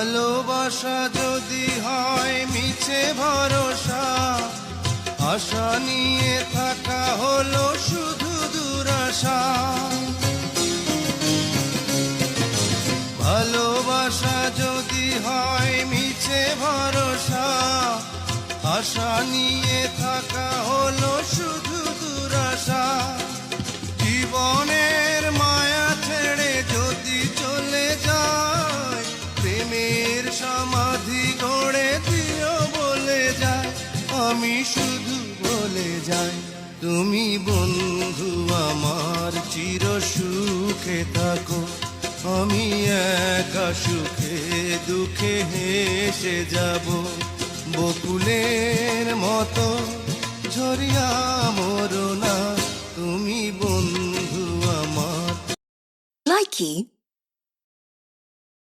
ভালোবাসা যদি হয় মিছে ভরসা, আশা নিয়ে থাকা হলো শুধু দুরাশা। ভালোবাসা যদি হয় মিছে ভরসা, আশা নিয়ে থাকা হলো শুধু দুরাশা। জীবনের মায়া ছেড়ে যদি চলে যায়, প্রেমের সমাধি গড়ে দিও বলে যায়। আমি শুধু বলে যাই, তুমি বন্ধু আমার চির সুখে থাকো। আমি একা সুখে দুঃখে হেসে যাব, বকুলের মতো ঝরিয়া মরো না, তুমি বন্ধু আমার। Likey